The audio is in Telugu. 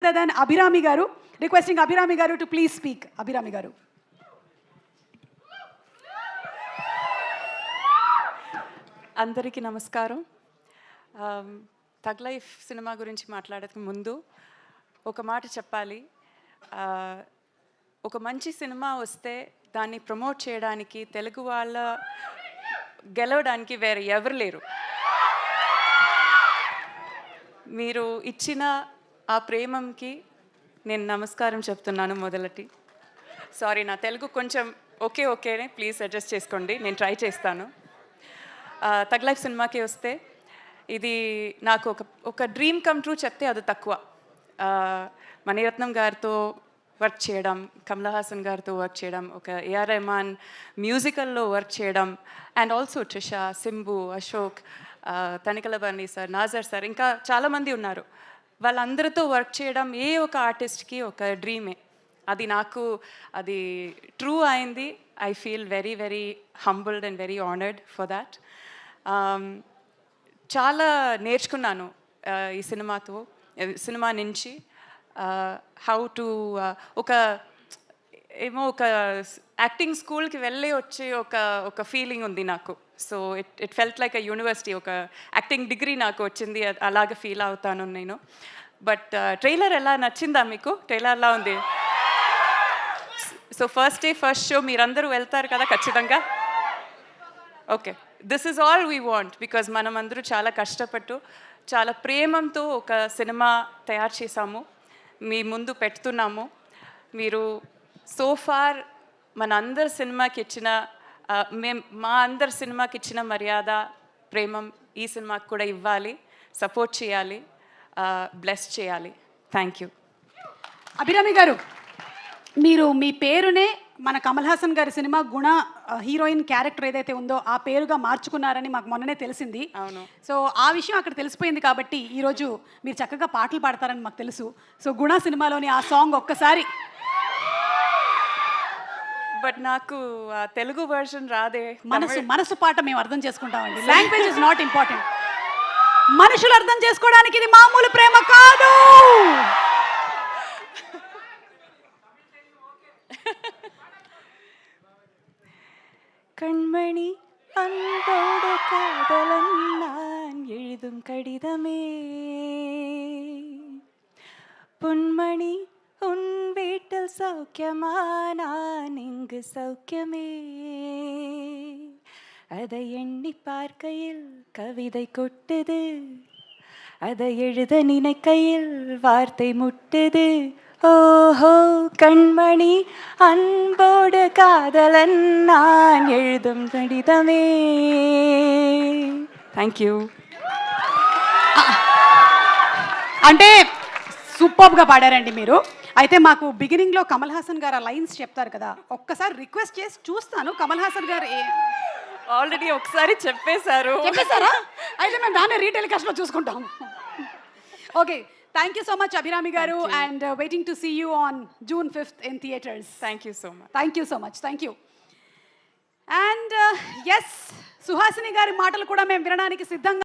Then Abhirami Garu, requesting Abhirami Garu to please speak. Abhirami Garu. అందరికీ నమస్కారం. తగ్ లైఫ్ సినిమా గురించి మాట్లాడక ముందు ఒక మాట చెప్పాలి. ఒక మంచి సినిమా వస్తే దాన్ని ప్రమోట్ చేయడానికి తెలుగు వాళ్ళ గెలవడానికి వేరే ఎవరు లేరు. మీరు ఇచ్చిన ఆ ప్రేమంకి నేను నమస్కారం చెప్తున్నాను. మొదలటి సారీ, నా తెలుగు కొంచెం ఓకేనే, ప్లీజ్ అడ్జస్ట్ చేసుకోండి, నేను ట్రై చేస్తాను. తగ్ లైఫ్ సినిమాకి వస్తే ఇది నాకు ఒక డ్రీమ్ కమ్ ట్రూ చెప్తే అది తక్కువ. మణిరత్నం గారితో వర్క్ చేయడం, కమల్ హాసన్ గారితో వర్క్ చేయడం, ఒక ఏఆర్ రెహమాన్ మ్యూజికల్లో వర్క్ చేయడం, and also Trisha, Simbu, Ashok, Tanikella Bharani sir, Nassar sir, ఇంకా చాలామంది ఉన్నారు. వాళ్ళందరితో వర్క్ చేయడం ఏ ఒక ఆర్టిస్ట్కి ఒక డ్రీమే. అది నాకు అది ట్రూ అయింది. I feel very very humbled and very honoured for that. చాలా నేర్చుకున్నాను ఈ సినిమా నుంచి. హౌ టు ఒక యాక్టింగ్ స్కూల్కి వెళ్ళి వచ్చే ఒక ఫీలింగ్ ఉంది నాకు. So it felt like a university. ఒక యాక్టింగ్ డిగ్రీ నాకు వచ్చింది, అలాగే ఫీల్ అవుతాను నేను. బట్ ట్రైలర్ ఎలా నచ్చిందా మీకు? ట్రైలర్లా ఉంది. So first day first show మీరందరూ వెళ్తారు కదా ఖచ్చితంగా? Okay, this is all we want. Because మనం అందరూ చాలా కష్టపట్టు, చాలా ప్రేమంతో ఒక సినిమా తయారు చేసాము, మీ ముందు పెడుతున్నాము. మీరు సోఫార్ మన అందరి సినిమాకి ఇచ్చిన మా అందరి సినిమాకి ఇచ్చిన మర్యాద, ప్రేమం ఈ సినిమాకి కూడా ఇవ్వాలి, సపోర్ట్ చేయాలి, బ్లెస్ చేయాలి. Thank you. అభిరామి గారు, మీరు మీ పేరునే మన కమల్ హాసన్ గారి సినిమా గుణ హీరోయిన్ క్యారెక్టర్ ఏదైతే ఉందో ఆ పేరుగా మార్చుకున్నారని మాకు మొన్ననే తెలిసింది. అవును. సో ఆ విషయం అక్కడ తెలిసిపోయింది కాబట్టి ఈరోజు మీరు చక్కగా పాటలు పాడతారని మాకు తెలుసు. సో గుణ సినిమాలోని ఆ సాంగ్ ఒక్కసారి. బట్ నాకు తెలుగు వర్షన్ రాదే. మనసు పాట మేము అర్థం చేసుకుంటామండి. Language is not important. మనుషులు అర్థం చేసుకోవడానికి ఇది మామూలు ప్రేమ కాదు. கண்மணி அன்போடு காதலன் நான் எழுதும் கடிதமே, பொன்மணி உன் வீட்டில் சௌக்கியமா, நான் இங்கு சௌக்கியமே. அதை எண்ணி பார்க்கையில் கவிதை கொட்டுது, அதை எழுத நினைக்கையில் வார்த்தை முட்டுது. ஓஹோ கண்மணி அன்போடு காதலன் நான் எழுதும் கடிதமே. Thank you. అంటే సూపర్గా పాడారండి మీరు. అయితే మాకు బిగినింగ్లో కమల్ హాసన్ గారు ఆ లైన్స్ చెప్తారు కదా, ఒక్కసారి రిక్వెస్ట్ చేసి చూస్తాను. కమల్ హాసన్ గారు ఆల్రెడీ ఒకసారి చెప్పేశారా? అయితే మేము దాన్ని రీటెలికాస్ట్లో చూసుకుంటాం. Okay, thank you so much Abhirami garu, and waiting to see you on June 5th in theaters. Thank you so much. Thank you so much. Thank you. And yes, Suhasini gari maatalu kuda mem vinaniki siddhanga